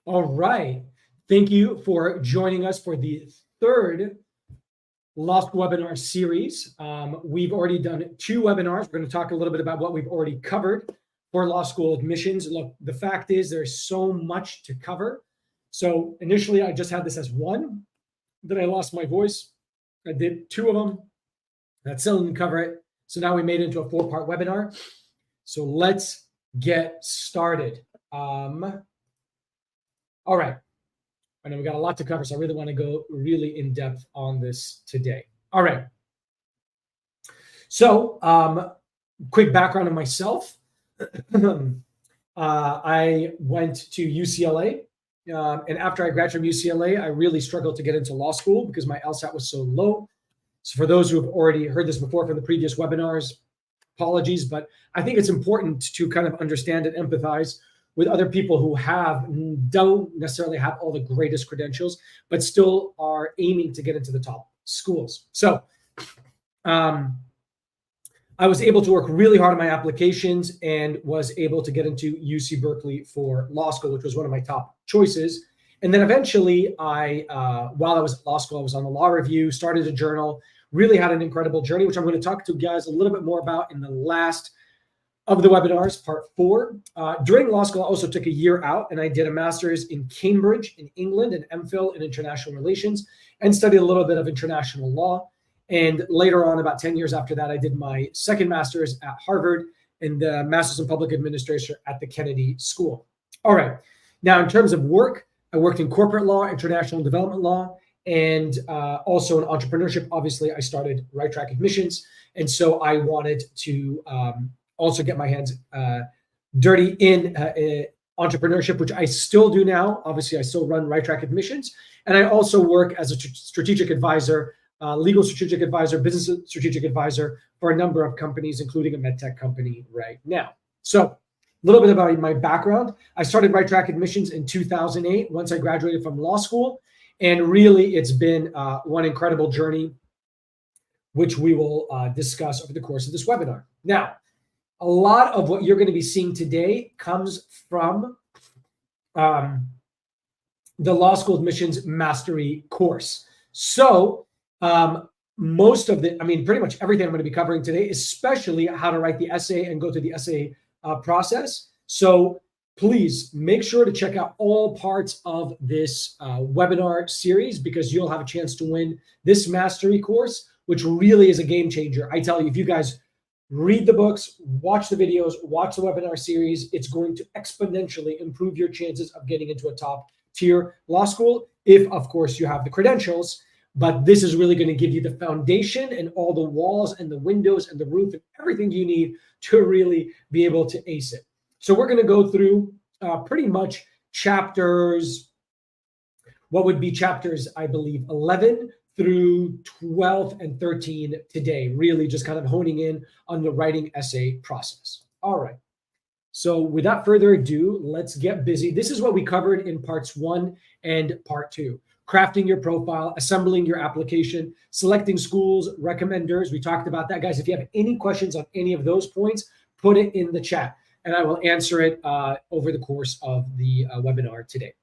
All right. Thank you for joining us for the third law school webinar series. We've already done 2 webinars. We're going to talk a little bit about what we've already covered for law school admissions. Look, the fact is there's so much to cover. So initially I just had this as 1, then I lost my voice. I did 2 of them. That still didn't cover it. So now we made it into a 4-part webinar. So let's get started. All right. I know we got a lot to cover, so I really want to go really in depth on this today. All right. So, quick background on myself. I went to UCLA, and after I graduated from UCLA, I really struggled to get into law school because my LSAT was so low. So for those who have already heard this before from the previous webinars, apologies, but I think it's important to kind of understand and empathize with other people who don't necessarily have all the greatest credentials, but still are aiming to get into the top schools. So I was able to work really hard on my applications and was able to get into UC Berkeley for law school, which was one of my top choices. And then eventually while I was at law school, I was on the law review, started a journal, really had an incredible journey, which I'm going to talk to you guys a little bit more about in the last of the webinars, part 4. During law school, I also took a year out and I did a master's in Cambridge in England, an MPhil in international relations, and studied a little bit of international law. And later on, about 10 years after that, I did my second master's at Harvard and the master's in public administration at the Kennedy School. All right. Now, in terms of work, I worked in corporate law, international development law, and also in entrepreneurship. Obviously, I started Right Track Admissions. And so I wanted to also get my hands dirty in entrepreneurship, which I still do now. Obviously, I still run Right Track Admissions. And I also work as a strategic advisor, legal strategic advisor, business strategic advisor for a number of companies, including a med tech company right now. So a little bit about my background. I started Right Track Admissions in 2008, once I graduated from law school. And really, it's been one incredible journey, which we will discuss over the course of this webinar. Now, a lot of what you're going to be seeing today comes from the Law School Admissions Mastery course. So most of pretty much everything I'm going to be covering today, especially how to write the essay and go through the essay process. So please make sure to check out all parts of this webinar series, because you'll have a chance to win this mastery course, which really is a game changer. I tell you, if you guys read the books, watch the videos, watch the webinar series, it's going to exponentially improve your chances of getting into a top tier law school, if of course you have the credentials. But this is really going to give you the foundation and all the walls and the windows and the roof and everything you need to really be able to ace it. So we're going to go through pretty much chapters, what would be chapters, I believe, 11 through 12 and 13 today, really just kind of honing in on the writing essay process. All right. So without further ado, let's get busy. This is what we covered in parts 1 and part 2. Crafting your profile, assembling your application, selecting schools, recommenders. We talked about that, guys. If you have any questions on any of those points, put it in the chat and I will answer it over the course of the webinar today.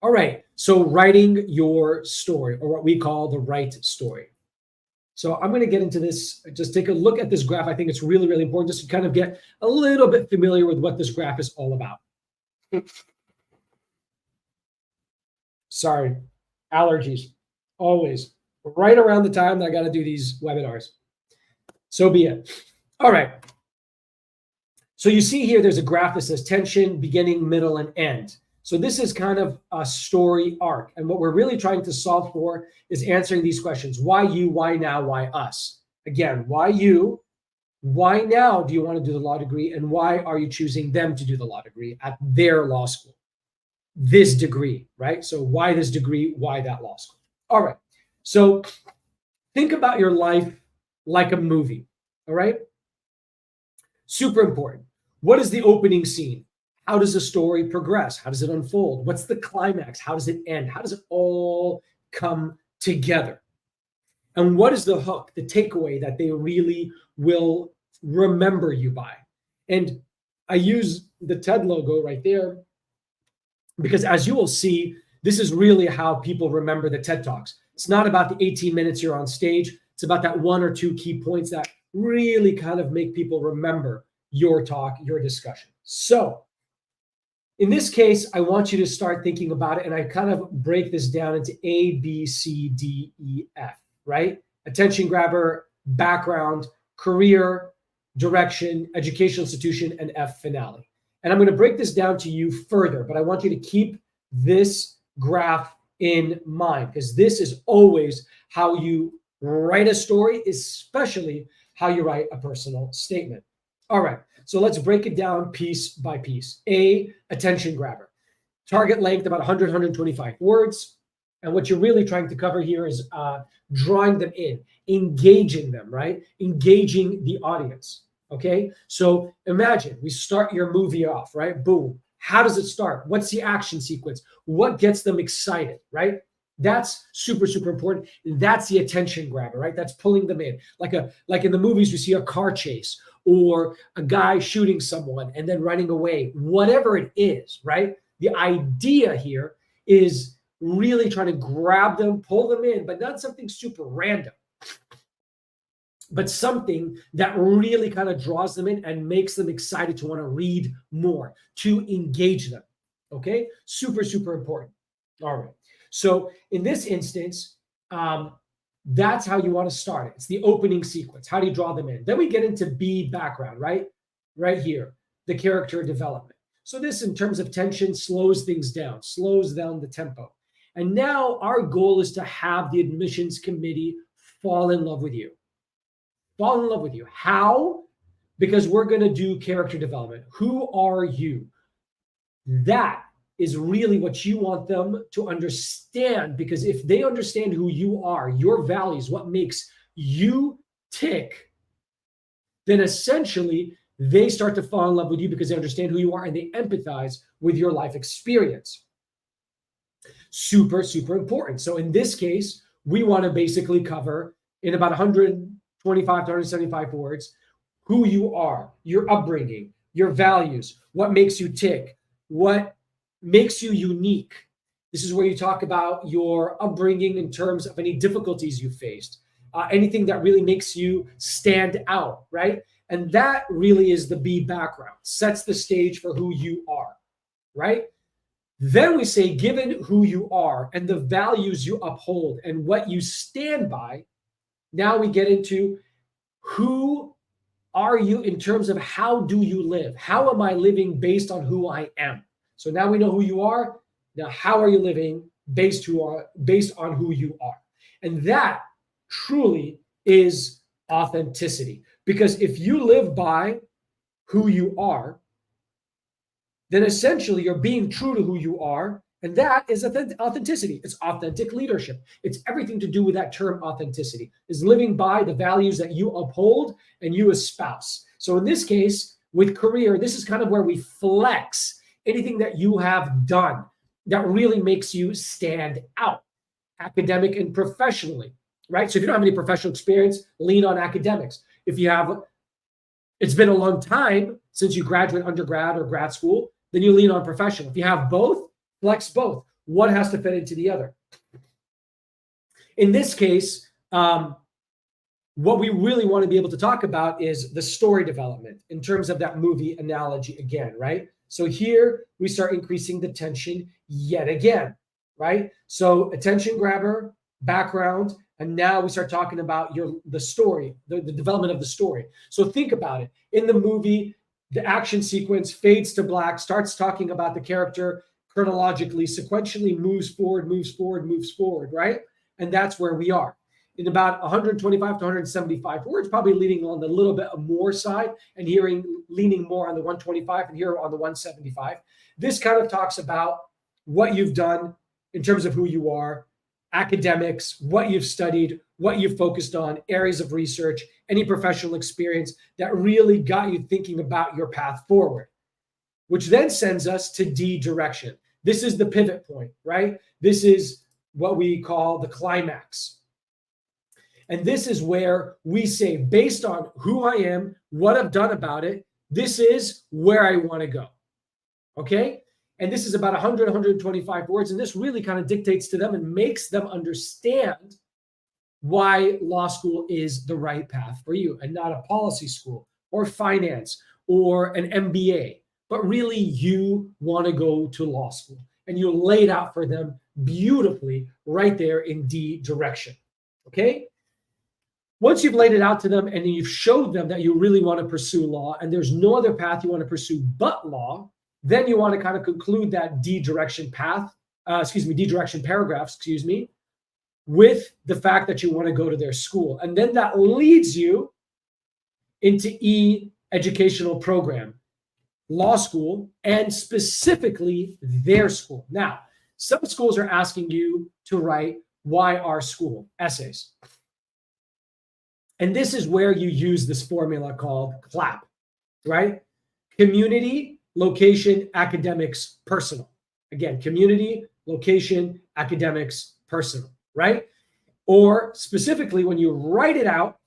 All right, so writing your story, or what we call the right story. So I'm going to get into this. Just take a look at this graph. I think it's really, really important just to kind of get a little bit familiar with what this graph is all about. Sorry, allergies, always right around the time that I got to do these webinars. So be it. All right. So you see here, there's a graph that says tension, beginning, middle, and end. So this is kind of a story arc. And what we're really trying to solve for is answering these questions. Why you? Why now? Why us? Again, why you? Why now do you want to do the law degree? And why are you choosing them to do the law degree at their law school? This degree, right? So why this degree? Why that law school? All right. So think about your life like a movie, all right? Super important. What is the opening scene? How does the story progress? How does it unfold? What's the climax? How does it end? How does it all come together? And what is the hook, the takeaway that they really will remember you by? And I use the TED logo right there Because as you will see, this is really how people remember the TED Talks. It's not about the 18 minutes you're on stage. It's about that one or two key points that really kind of make people remember your talk, your discussion. So in this case, I want you to start thinking about it, and I kind of break this down into A, B, C, D, E, F, right? Attention grabber, background, career, direction, educational institution, and F, finale. And I'm going to break this down to you further, but I want you to keep this graph in mind, because this is always how you write a story, especially how you write a personal statement. All right, so let's break it down piece by piece. A, attention grabber. Target length about 100, 125 words. And what you're really trying to cover here is drawing them in, engaging them, right? Engaging the audience. Okay, so imagine we start your movie off, right? Boom. How does it start? What's the action sequence? What gets them excited, right? That's super, super important. That's the attention grabber, right? That's pulling them in. Like in the movies, we see a car chase or a guy shooting someone and then running away, whatever it is, right? The idea here is really trying to grab them, pull them in, but not something super random, but something that really kind of draws them in and makes them excited to want to read more, to engage them. Okay, super, super important. All right. So in this instance, that's how you want to start it. It's the opening sequence. How do you draw them in? Then we get into B, background, right? Right here, the character development. So this, in terms of tension, slows things down, slows down the tempo. And now our goal is to have the admissions committee fall in love with you. Fall in love with you. How? Because we're going to do character development. Who are you? That is really what you want them to understand, because if they understand who you are, your values, what makes you tick, then essentially they start to fall in love with you because they understand who you are and they empathize with your life experience. Super, super important. So in this case, we want to basically cover in about 125 to 175 words who you are, your upbringing, your values, what makes you tick, what makes you unique. This is where you talk about your upbringing in terms of any difficulties you faced, anything that really makes you stand out, right? And that really is the B, background, sets the stage for who you are, right? Then we say, given who you are and the values you uphold and what you stand by, now we get into who are you in terms of how do you live? How am I living based on who I am? So now we know who you are. Now, how are you living based on who you are? And that truly is authenticity. Because if you live by who you are, then essentially you're being true to who you are. And that is authenticity. It's authentic leadership. It's everything to do with that term authenticity, is living by the values that you uphold and you espouse. So in this case, with career, this is kind of where we flex anything that you have done that really makes you stand out, academic and professionally, right? So if you don't have any professional experience, lean on academics. If you have, it's been a long time since you graduated undergrad or grad school, then you lean on professional. If you have both, flex both. One has to fit into the other. In this case, what we really want to be able to talk about is the story development in terms of that movie analogy again, right? So here we start increasing the tension yet again, right? So attention grabber, background, and now we start talking about the story, the development of the story. So think about it. In the movie, the action sequence fades to black, starts talking about the character chronologically, sequentially moves forward, right? And that's where we are. In about 125 to 175 words, probably leaning on the little bit more side and leaning more on the 125 and here on the 175. This kind of talks about what you've done in terms of who you are, academics, what you've studied, what you've focused on, areas of research, any professional experience that really got you thinking about your path forward, which then sends us to D, direction. This is the pivot point, right? This is what we call the climax. And this is where we say, based on who I am, what I've done about it, this is where I want to go. Okay? And this is about 100, 125 words. And this really kind of dictates to them and makes them understand why law school is the right path for you and not a policy school or finance or an MBA, but really you want to go to law school. And you lay it out for them beautifully right there in D direction. Okay? Once you've laid it out to them and you've showed them that you really want to pursue law and there's no other path you want to pursue but law, then you want to kind of conclude that D direction path, D direction paragraph, with the fact that you want to go to their school. And then that leads you into E, educational program, law school, and specifically their school. Now, some schools are asking you to write why our school essays. And this is where you use this formula called CLAP, right? Community, location, academics, personal. Again, community, location, academics, personal, right? Or specifically, when you write it out,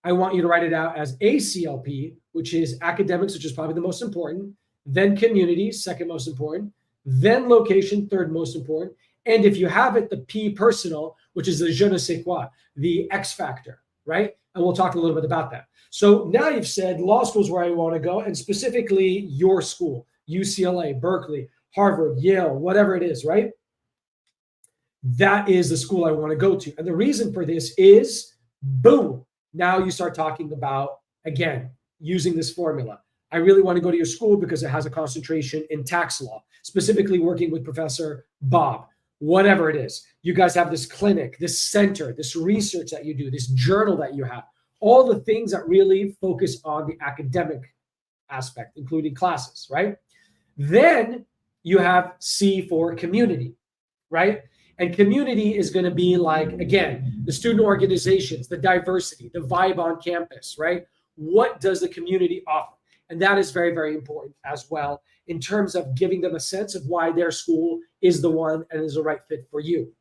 I want you to write it out as ACLP, which is academics, which is probably the most important, then community, second most important, then location, third most important. And if you have it, the P personal, which is the je ne sais quoi, the X factor, right? And we'll talk a little bit about that. So now you've said law school is where I want to go, and specifically your school, UCLA, Berkeley, Harvard, Yale, whatever it is, right? That is the school I want to go to. And the reason for this is, boom, now you start talking about, again, using this formula. I really want to go to your school because it has a concentration in tax law, specifically working with Professor Bob, whatever it is. You guys have this clinic, this center, this research that you do, this journal that you have, all the things that really focus on the academic aspect, including classes, right? Then you have C for community, right? And community is going to be like, again, the student organizations, the diversity, the vibe on campus, right? What does the community offer? And that is very, very important as well in terms of giving them a sense of why their school is the one and is the right fit for you,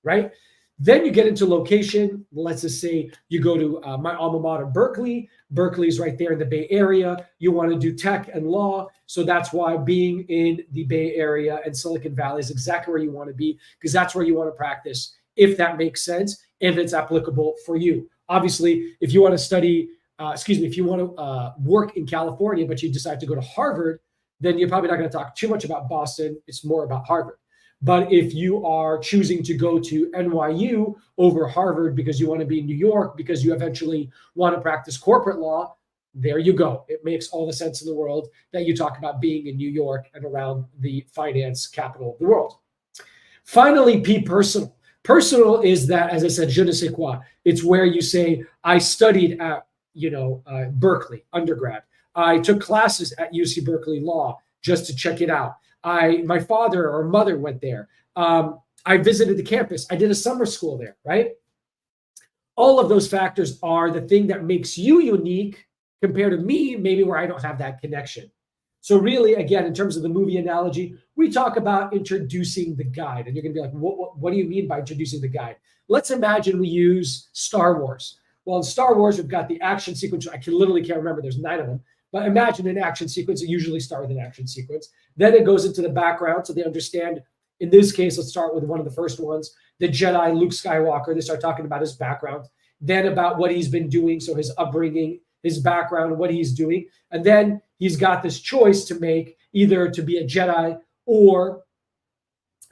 right? Then you get into location. Let's just say you go to my alma mater, Berkeley. Berkeley is right there in the Bay Area. You want to do tech and law. So that's why being in the Bay Area and Silicon Valley is exactly where you want to be, because that's where you want to practice, if that makes sense, if it's applicable for you. Obviously, if you want to study, if you want to work in California, but you decide to go to Harvard, then you're probably not going to talk too much about Boston. It's more about Harvard. But if you are choosing to go to NYU over Harvard because you want to be in New York, because you eventually want to practice corporate law, there you go. It makes all the sense in the world that you talk about being in New York and around the finance capital of the world. Finally, P, personal. Personal is that, as I said, je ne sais quoi. It's where you say, I studied at Berkeley undergrad. I took classes at UC Berkeley Law just to check it out. My father or mother went there. I visited the campus. I did a summer school there, right? All of those factors are the thing that makes you unique compared to me, maybe where I don't have that connection. So really, again, in terms of the movie analogy, we talk about introducing the guide. And you're going to be like, what do you mean by introducing the guide? Let's imagine we use Star Wars. Well, in Star Wars, we've got the action sequence. I literally can't remember. There's 9 of them. But imagine an action sequence. It usually starts with an action sequence. Then it goes into the background so they understand. In this case, let's start with one of the first ones, the Jedi, Luke Skywalker. They start talking about his background, then about what he's been doing, so his upbringing, his background, what he's doing. And then he's got this choice to make, either to be a Jedi or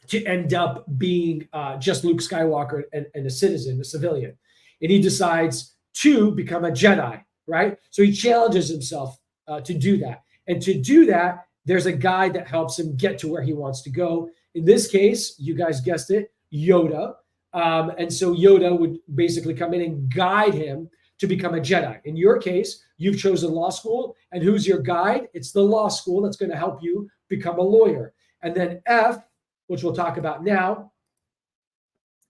to end up being just Luke Skywalker and a citizen, a civilian. And he decides to become a Jedi, right? So he challenges himself to do that. And to do that, there's a guide that helps him get to where he wants to go. In this case, you guys guessed it, Yoda. And so Yoda would basically come in and guide him to become a Jedi. In your case, you've chosen law school. And who's your guide? It's the law school that's going to help you become a lawyer. And then F, which we'll talk about now,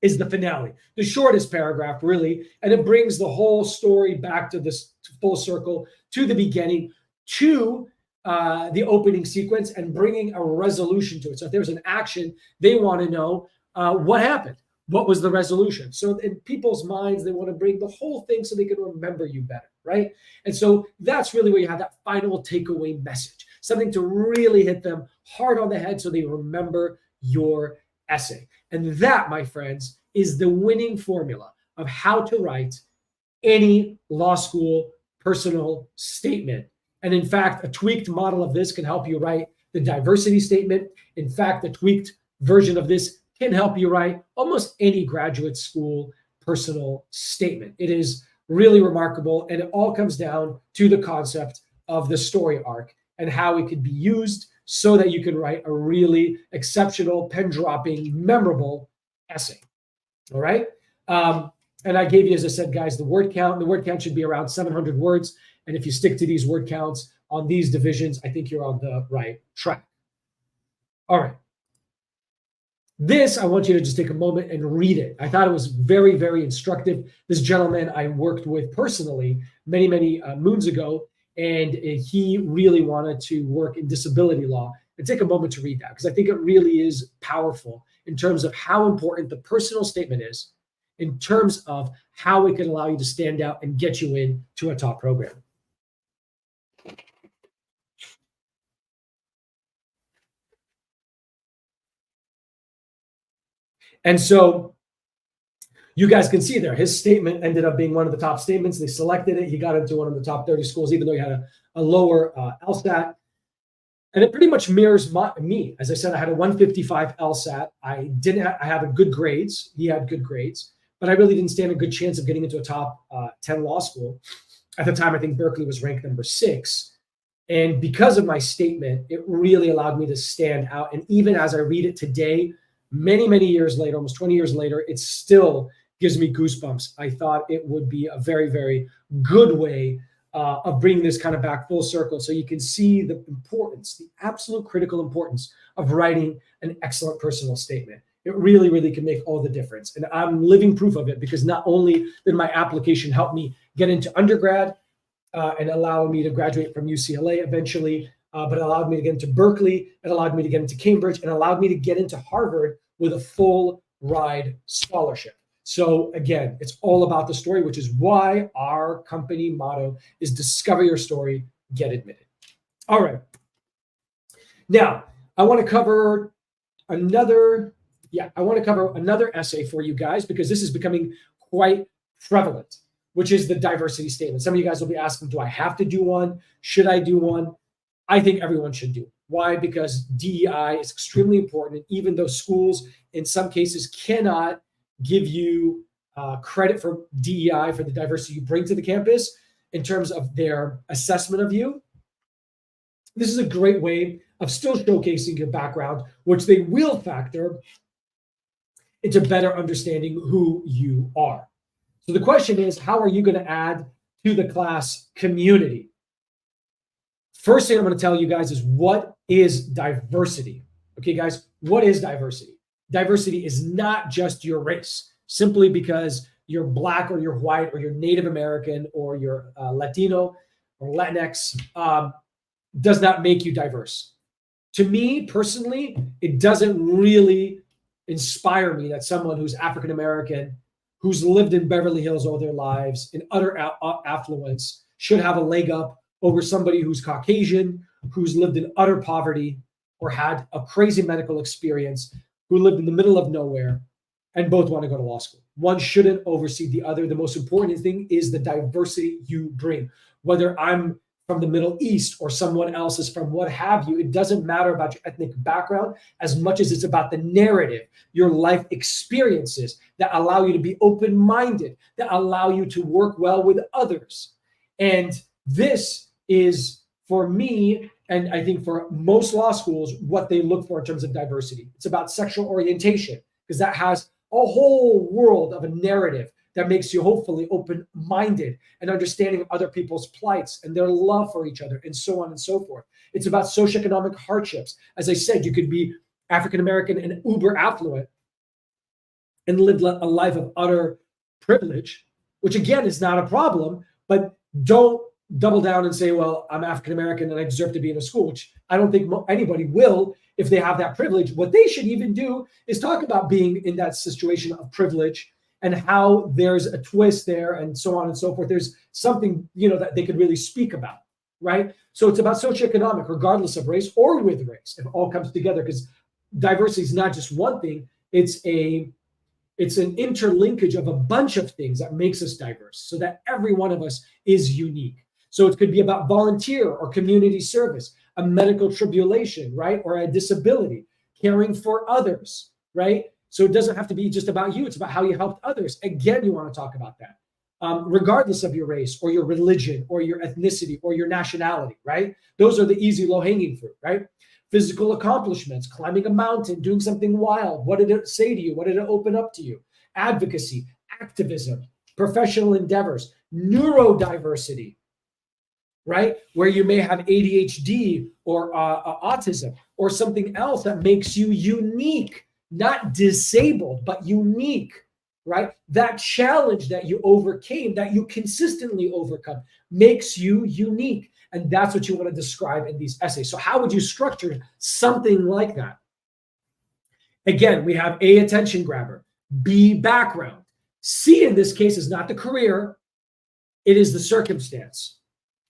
is the finale, the shortest paragraph, really. And it brings the whole story back to this full circle, to the beginning, to the opening sequence, and bringing a resolution to it. So if there's an action, they want to know what happened. What was the resolution? So in people's minds, they want to bring the whole thing so they can remember you better, right? And so that's really where you have that final takeaway message. something to really hit them hard on the head so they remember your essay. And that, my friends, is the winning formula of how to write any law school personal statement. And in fact, a tweaked model of this can help you write the diversity statement. In fact, the tweaked version of this can help you write almost any graduate school personal statement. It is really remarkable, and it all comes down to the concept of the story arc and how it could be used so that you can write a really exceptional, pen-dropping, memorable essay. All right? And I gave you, as I said, guys, the word count. The word count should be around 700 words. And if you stick to these word counts on these divisions, I think you're on the right track. All right. This, I want you to just take a moment and read it. I thought it was very, very instructive. This gentleman I worked with personally many, many moons ago, and he really wanted to work in disability law. And take a moment to read that, because I think it really is powerful in terms of how important the personal statement is, in terms of how it can allow you to stand out and get you into a top program. And so you guys can see there, his statement ended up being one of the top statements. They selected it. He got into one of the top 30 schools, even though he had a lower LSAT. And it pretty much mirrors me. As I said, I had a 155 LSAT. I have good grades. He had good grades, but I really didn't stand a good chance of getting into a top 10 law school. At the time, I think Berkeley was ranked number 6. And because of my statement, it really allowed me to stand out. And even as I read it today, many, many years later, almost 20 years later, it still gives me goosebumps. I thought it would be a very, very good way of bringing this kind of back full circle, so you can see the importance, the absolute critical importance of writing an excellent personal statement. It really, really can make all the difference. And I'm living proof of it, because not only did my application help me get into undergrad and allow me to graduate from UCLA eventually, but it allowed me to get into Berkeley, it allowed me to get into Cambridge, and allowed me to get into Harvard with a full ride scholarship. So again, it's all about the story, which is why our company motto is discover your story, get admitted. All right. Now, I want to cover another essay for you guys, because this is becoming quite prevalent, which is the diversity statement. Some of you guys will be asking, do I have to do one? Should I do one? I think everyone should do it. Why? Because DEI is extremely important. And even though schools in some cases cannot give you credit for DEI, for the diversity you bring to the campus in terms of their assessment of you, this is a great way of still showcasing your background, which they will factor into better understanding who you are. So the question is, how are you going to add to the class community? First thing I'm going to tell you guys is, what is diversity? Okay, guys, what is diversity? Diversity is not just your race. Simply because you're Black or you're white or you're Native American or you're Latino or Latinx does not make you diverse. To me personally, it doesn't really inspire me that someone who's African American, who's lived in Beverly Hills all their lives in utter affluence, should have a leg up over somebody who's Caucasian, who's lived in utter poverty or had a crazy medical experience, who lived in the middle of nowhere, and both want to go to law school. One shouldn't oversee the other. The most important thing is the diversity you bring. Whether I'm from the Middle East or someone else is from what have you, it doesn't matter about your ethnic background as much as it's about the narrative, your life experiences that allow you to be open-minded, that allow you to work well with others. And this is, for me, and I think for most law schools, what they look for in terms of diversity. It's about sexual orientation, because that has a whole world of a narrative that makes you hopefully open-minded and understanding of other people's plights and their love for each other, and so on and so forth. It's about socioeconomic hardships. As I said, you could be African-American and uber affluent and live a life of utter privilege, which again is not a problem, but don't double down and say, well, I'm African-American and I deserve to be in a school, which I don't think anybody will if they have that privilege. What they should even do is talk about being in that situation of privilege and how there's a twist there and so on and so forth. There's something, that they could really speak about, right? So it's about socioeconomic, regardless of race or with race. It all comes together because diversity is not just one thing. It's an interlinkage of a bunch of things that makes us diverse so that every one of us is unique. So it could be about volunteer or community service, a medical tribulation, right? Or a disability, caring for others, right? So it doesn't have to be just about you. It's about how you helped others. Again, you want to talk about that. Regardless of your race or your religion or your ethnicity or your nationality, right? Those are the easy low-hanging fruit, right? Physical accomplishments, climbing a mountain, doing something wild. What did it say to you? What did it open up to you? Advocacy, activism, professional endeavors, neurodiversity, right? Where you may have ADHD or autism or something else that makes you unique, not disabled, but unique, right? That challenge that you overcame, that you consistently overcome, makes you unique. And that's what you want to describe in these essays. So how would you structure something like that? Again, we have A, attention grabber, B, background. C, in this case, is not the career. It is the circumstance.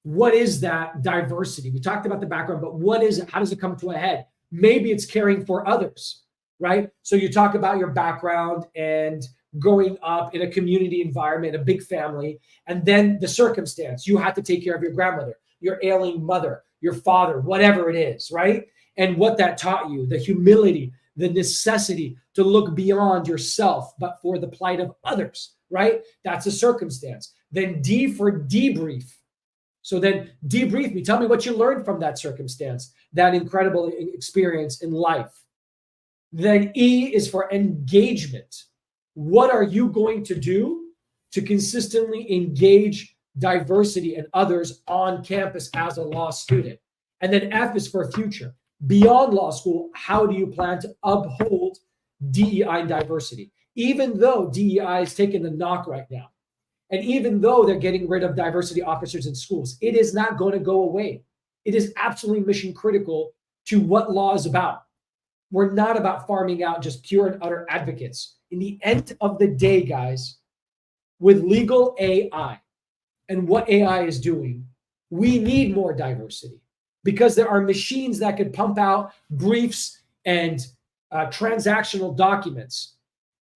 What is that diversity? We talked about the background, but what is it? How does it come to a head? Maybe it's caring for others, right? So you talk about your background and growing up in a community environment, a big family, and then the circumstance. You had to take care of your grandmother, your ailing mother, your father, whatever it is, right? And what that taught you, the humility, the necessity to look beyond yourself, but for the plight of others, right? That's a circumstance. Then D for debrief. So then debrief me. Tell me what you learned from that circumstance, that incredible experience in life. Then E is for engagement. What are you going to do to consistently engage diversity and others on campus as a law student? And then F is for future. Beyond law school, how do you plan to uphold DEI and diversity? Even though DEI is taking a knock right now, and even though they're getting rid of diversity officers in schools, it is not going to go away. It is absolutely mission critical to what law is about. We're not about farming out just pure and utter advocates. In the end of the day, guys, with legal AI and what AI is doing, we need more diversity because there are machines that could pump out briefs and transactional documents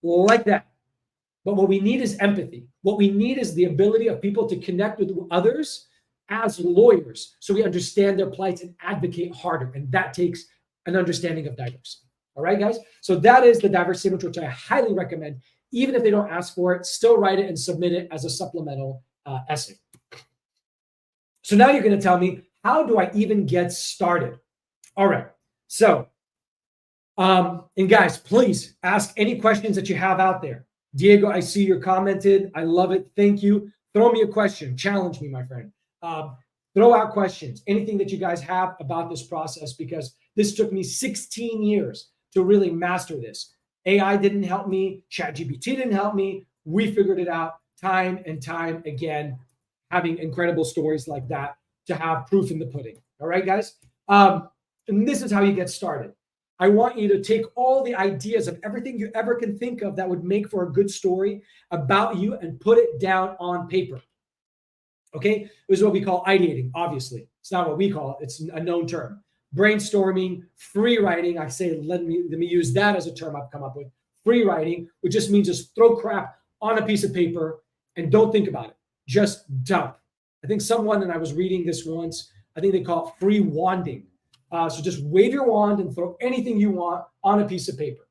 like that. But what we need is empathy. What we need is the ability of people to connect with others as lawyers so we understand their plights and advocate harder. And that takes an understanding of diversity. All right, guys? So that is the diversity image, which I highly recommend. Even if they don't ask for it, still write it and submit it as a supplemental essay. So now you're going to tell me, how do I even get started? All right. So, and guys, please ask any questions that you have out there. Diego, I see you're commented. I love it. Thank you. Throw me a question. Challenge me, my friend. Throw out questions. Anything that you guys have about this process, because this took me 16 years to really master this. AI didn't help me. ChatGPT didn't help me. We figured it out time and time again, having incredible stories like that to have proof in the pudding. All right, guys? And this is how you get started. I want you to take all the ideas of everything you ever can think of that would make for a good story about you and put it down on paper. Okay? This is what we call ideating, obviously. It's not what we call it. It's a known term. Brainstorming, free writing. I say, let me use that as a term I've come up with. Free writing, which just means just throw crap on a piece of paper and don't think about it. Just dump. I think someone, and I was reading this once, I think they call it free wanding. So just wave your wand and throw anything you want on a piece of paper.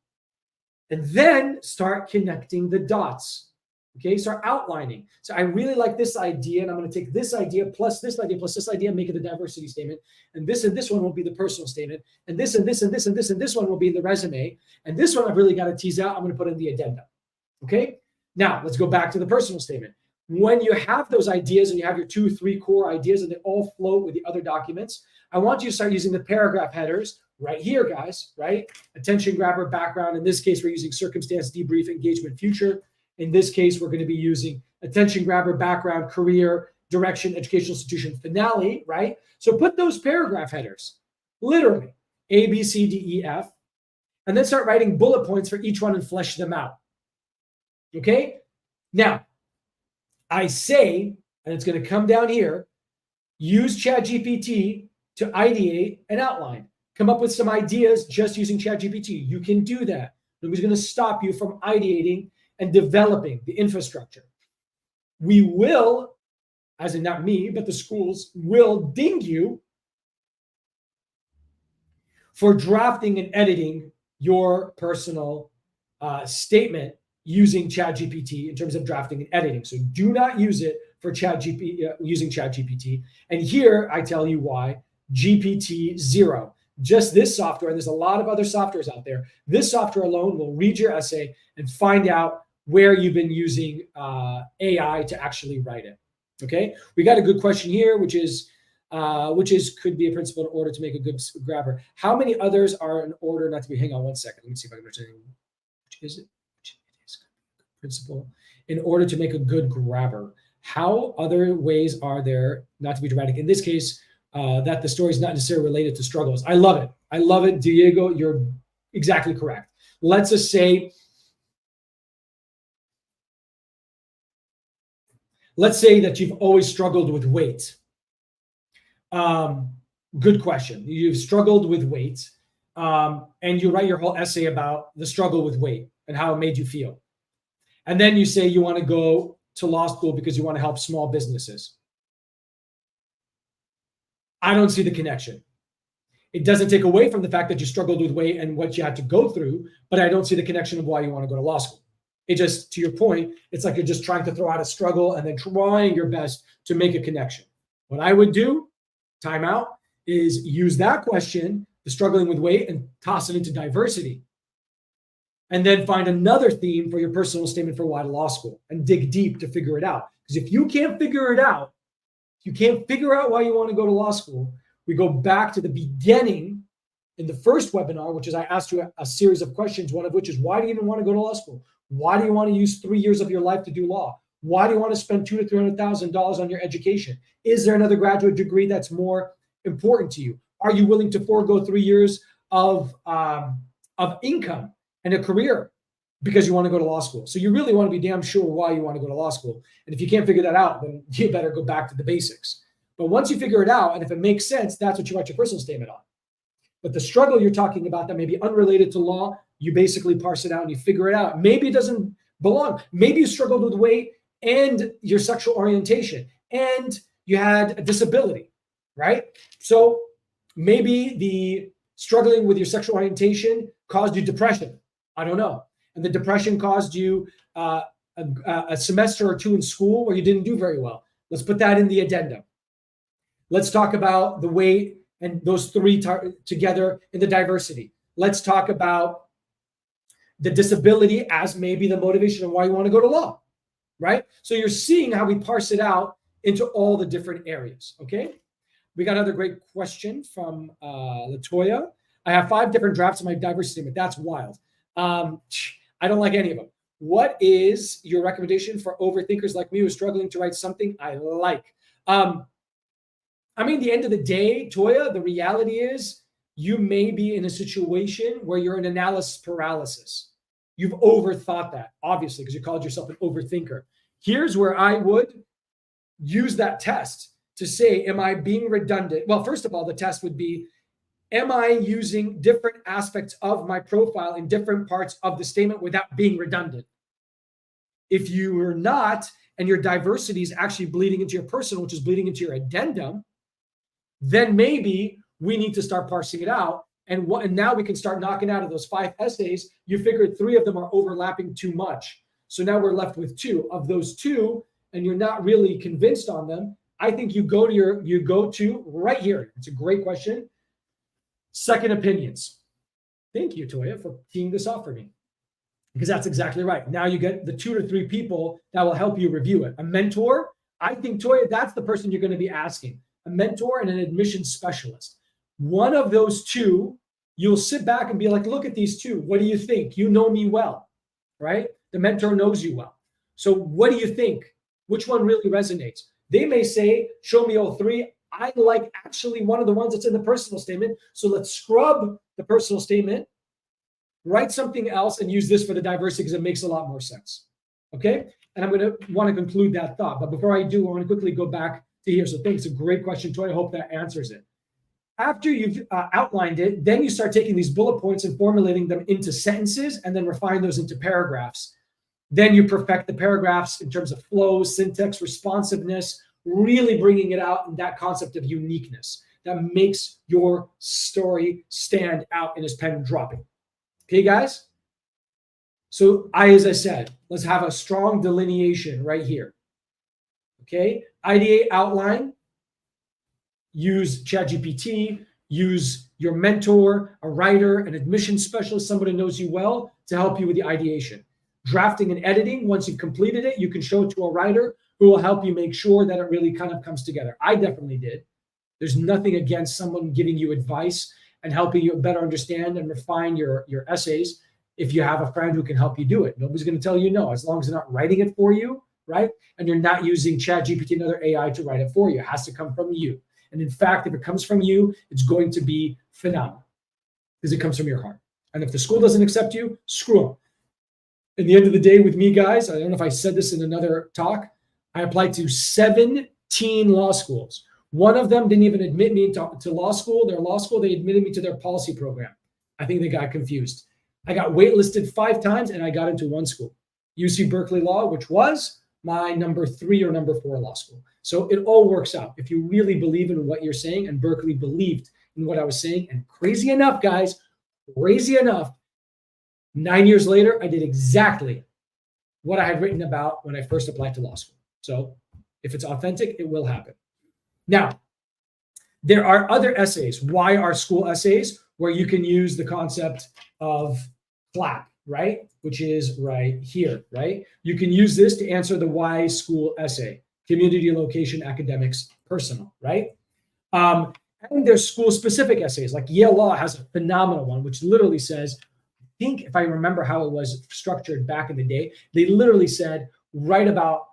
And then start connecting the dots. Okay, start outlining. So I really like this idea, and I'm going to take this idea plus this idea plus this idea and make it a diversity statement. And this one will be the personal statement. And this and this and this and this and this one will be in the resume. And this one I've really got to tease out. I'm going to put in the addendum. Okay, now let's go back to the personal statement. When you have those ideas and you have your 2-3 core ideas and they all float with the other documents, I want you to start using the paragraph headers right here, guys, right? Attention grabber, background. In this case, we're using circumstance, debrief, engagement, future. In this case, we're going to be using attention grabber, background, career, direction, educational institution, finale, right? So put those paragraph headers, literally A, B, C, D, E, F, and then start writing bullet points for each one and flesh them out. Okay? Now, I say, and it's going to come down here, use ChatGPT to ideate and outline. Come up with some ideas just using ChatGPT. You can do that. Nobody's going to stop you from ideating and developing the infrastructure. We will, as in not me, but the schools will ding you for drafting and editing your personal statement using ChatGPT in terms of drafting and editing. So do not use it for using ChatGPT. And here I tell you why. GPT-0. Just this software, and there's a lot of other softwares out there. This software alone will read your essay and find out where you've been using AI to actually write it. Okay, we got a good question here, which is could be a principle in order to make a good grabber. How many others are in order not to be? Hang on one second. Let me see if I can understand. Which is it? Which is principle in order to make a good grabber. How other ways are there not to be dramatic? In this case, that the story is not necessarily related to struggles. I love it. I love it, Diego. You're exactly correct. Let's just say, that you've always struggled with weight. Good question. You've struggled with weight, and you write your whole essay about the struggle with weight and how it made you feel. And then you say you want to go to law school because you want to help small businesses. I don't see the connection. It doesn't take away from the fact that you struggled with weight and what you had to go through, but I don't see the connection of why you want to go to law school. It just, to your point, it's like you're just trying to throw out a struggle and then trying your best to make a connection. What I would do, time out, is use that question, the struggling with weight, and toss it into diversity. And then find another theme for your personal statement for why to law school and dig deep to figure it out. Because if you can't figure it out, you can't figure out why you want to go to law school, we go back to the beginning in the first webinar, which is I asked you a series of questions, one of which is, why do you even want to go to law school? Why do you want to use 3 years of your life to do law? Why do you want to spend $200,000 to $300,000 on your education? Is there another graduate degree that's more important to you? Are you willing to forego 3 years of income and a career because you want to go to law school? So you really want to be damn sure why you want to go to law school. And if you can't figure that out, then you better go back to the basics. But once you figure it out, and if it makes sense, that's what you write your personal statement on. But the struggle you're talking about that may be unrelated to law, you basically parse it out and you figure it out. Maybe it doesn't belong. Maybe you struggled with weight and your sexual orientation and you had a disability, right? So maybe the struggling with your sexual orientation caused you depression. I don't know. And the depression caused you a semester or two in school where you didn't do very well. Let's put that in the addendum. Let's talk about the weight and those three together in the diversity. Let's talk about the disability as maybe the motivation of why you want to go to law, right? So you're seeing how we parse it out into all the different areas, okay? We got another great question from Latoya. I have 5 different drafts of my diversity statement. That's wild. I don't like any of them. What is your recommendation for overthinkers like me who are struggling to write something I like? The end of the day, Toya, the reality is you may be in a situation where you're in analysis paralysis. You've overthought that, obviously, because you called yourself an overthinker. Here's where I would use that test to say, am I being redundant? Well, first of all, the test would be, am I using different aspects of my profile in different parts of the statement without being redundant? If you are not, and your diversity is actually bleeding into your personal, which is bleeding into your addendum, then maybe we need to start parsing it out. And now we can start knocking out of those 5 essays. You figured 3 of them are overlapping too much. So now we're left with 2. Of those 2, and you're not really convinced on them, I think you go to right here. It's a great question. Second opinions. Thank you, Toya, for teeing this off for me. Because that's exactly right. Now you get the 2 to 3 people that will help you review it. A mentor, I think, Toya, that's the person you're going to be asking. A mentor and an admissions specialist. One of those 2, you'll sit back and be like, look at these 2. What do you think? You know me well, right? The mentor knows you well. So what do you think? Which one really resonates? They may say, show me all 3. I like actually one of the ones that's in the personal statement. So let's scrub the personal statement, write something else, and use this for the diversity because it makes a lot more sense. Okay? And I'm going to want to conclude that thought. But before I do, I want to quickly go back to here. So thanks. It's a great question, too. I hope that answers it. After you've outlined it, then you start taking these bullet points and formulating them into sentences and then refine those into paragraphs. Then you perfect the paragraphs in terms of flow, syntax, responsiveness, really bringing it out in that concept of uniqueness that makes your story stand out and is pen dropping. Okay, guys? So as I said, let's have a strong delineation right here. Okay, ideate, outline, use ChatGPT, use your mentor, a writer, an admissions specialist, somebody who knows you well to help you with the ideation. Drafting and editing, once you've completed it, you can show it to a writer who will help you make sure that it really kind of comes together. I definitely did. There's nothing against someone giving you advice and helping you better understand and refine your essays if you have a friend who can help you do it. Nobody's going to tell you no, as long as they're not writing it for you, right? And you're not using ChatGPT and other AI to write it for you. It has to come from you. And in fact, if it comes from you, it's going to be phenomenal because it comes from your heart. And if the school doesn't accept you, screw them. At the end of the day with me, guys, I don't know if I said this in another talk, I applied to 17 law schools. One of them didn't even admit me to law school. Their law school, they admitted me to their policy program. I think they got confused. I got waitlisted 5 times and I got into one school, UC Berkeley Law, which was my number 3 or number 4 law school. So it all works out. If you really believe in what you're saying, and Berkeley believed in what I was saying, and crazy enough, guys, crazy enough, 9 years later, I did exactly what I had written about when I first applied to law school. So if it's authentic, it will happen. Now, there are other essays. Why are school essays? Where you can use the concept of CLAP, right? Which is right here, right? You can use this to answer the why school essay, community, location, academics, personal, right? And there's school-specific essays, like Yale Law has a phenomenal one, which literally says, I think if I remember how it was structured back in the day, they literally said, write about,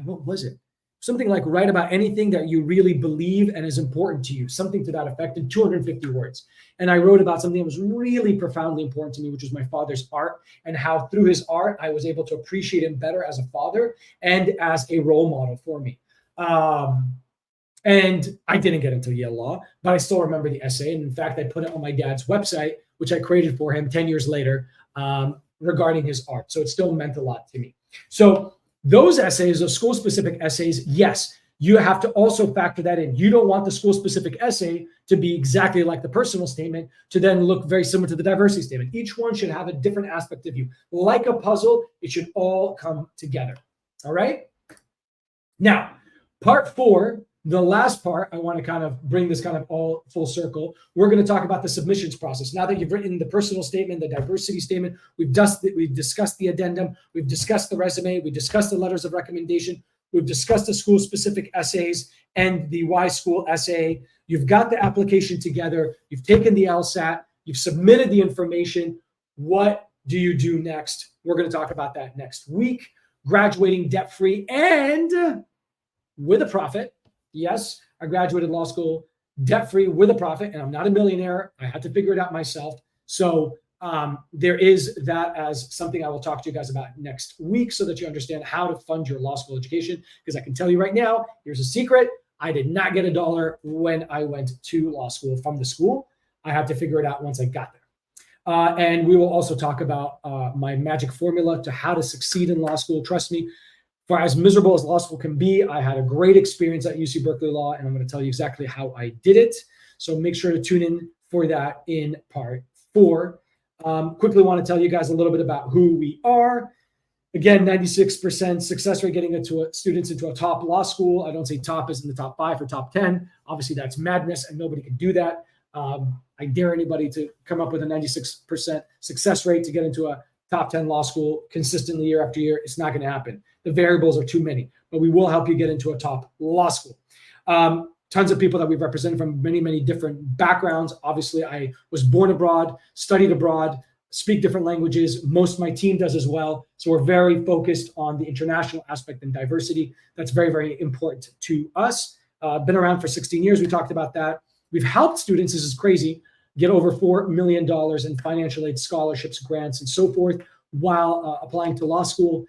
what was it? Something like write about anything that you really believe and is important to you, something to that effect in 250 words. And I wrote about something that was really profoundly important to me, which was my father's art, and how through his art, I was able to appreciate him better as a father and as a role model for me. And I didn't get into Yale Law, but I still remember the essay. And in fact, I put it on my dad's website, which I created for him 10 years later, regarding his art. So it still meant a lot to me. So those essays, those school-specific essays, yes, you have to also factor that in. You don't want the school-specific essay to be exactly like the personal statement to then look very similar to the diversity statement. Each one should have a different aspect of you. Like a puzzle, it should all come together. All right? Now, part 4, the last part, I want to kind of bring this kind of all full circle. We're going to talk about the submissions process. Now that you've written the personal statement, the diversity statement, we've discussed the addendum, we've discussed the resume, we discussed the letters of recommendation, we've discussed the school-specific essays and the why school essay. You've got the application together, you've taken the LSAT, you've submitted the information. What do you do next? We're going to talk about that next week. Graduating debt-free and with a profit. Yes, I graduated law school debt-free with a profit, and I'm not a millionaire. I had to figure it out myself. So there is that as something I will talk to you guys about next week so that you understand how to fund your law school education. Because I can tell you right now, here's a secret. I did not get $1 when I went to law school from the school. I had to figure it out once I got there. And we will also talk about my magic formula to how to succeed in law school. Trust me, for as miserable as law school can be, I had a great experience at UC Berkeley Law, and I'm going to tell you exactly how I did it. So make sure to tune in for that in part 4. Quickly want to tell you guys a little bit about who we are. Again, 96% success rate getting students into a top law school. I don't say top as in the top 5 or top 10. Obviously, that's madness, and nobody can do that. I dare anybody to come up with a 96% success rate to get into a top 10 law school consistently year after year. It's not going to happen. The variables are too many, but we will help you get into a top law school. Tons of people that we've represented from many, many different backgrounds. Obviously, I was born abroad, studied abroad, speak different languages. Most of my team does as well. So we're very focused on the international aspect and diversity. That's very, very important to us. Been around for 16 years. We talked about that. We've helped students, this is crazy, get over $4 million in financial aid, scholarships, grants, and so forth while applying to law school.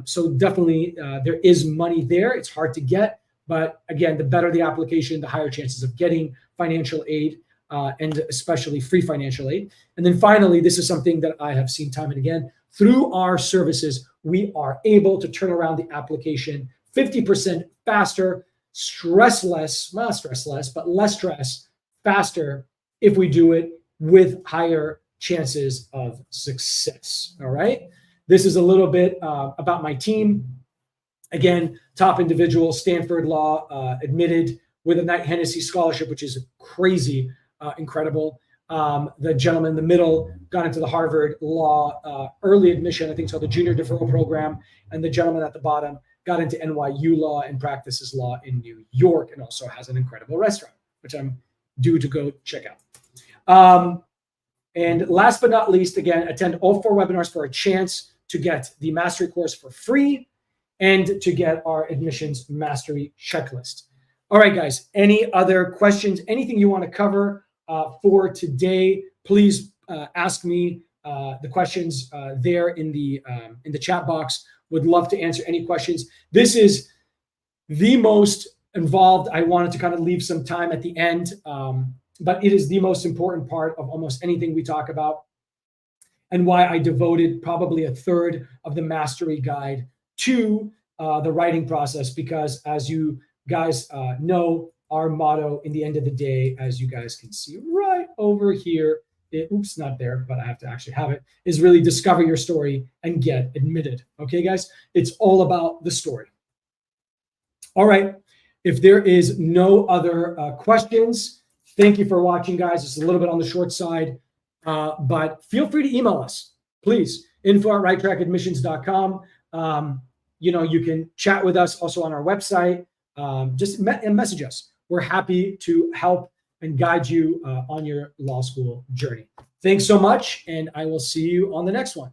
So definitely there is money there. It's hard to get, But again, the better the application, the higher chances of getting financial aid, and especially free financial aid. And then finally, this is something that I have seen time and again. Through our services, we are able to turn around the application 50% faster, not stress less, but less stress, faster if we do it with higher chances of success. All right. This is a little bit about my team. Again, top individual, Stanford Law, admitted with a Knight Hennessy scholarship, which is crazy, incredible. The gentleman in the middle got into the Harvard Law early admission, I think it's called the Junior Deferral Program. And the gentleman at the bottom got into NYU Law and practices law in New York, and also has an incredible restaurant, which I'm due to go check out. And last but not least, again, attend all 4 webinars for a chance to get the mastery course for free and to get our admissions mastery checklist. All right, guys, any other questions, anything you want to cover for today, please ask me the questions there in the chat box. Would love to answer any questions. This is the most involved. I wanted to kind of leave some time at the end, but it is the most important part of almost anything we talk about, and why I devoted probably a third of the mastery guide to the writing process, because as you guys know, our motto in the end of the day, as you guys can see right over here, oops, not there, but I have to actually have it, is really discover your story and get admitted. Okay, guys, it's all about the story. All right, if there is no other questions, thank you for watching, guys. It's a little bit on the short side, but feel free to email us, please, info@righttrackadmissions.com. You can chat with us also on our website. Just message us. We're happy to help and guide you on your law school journey. Thanks so much, and I will see you on the next one.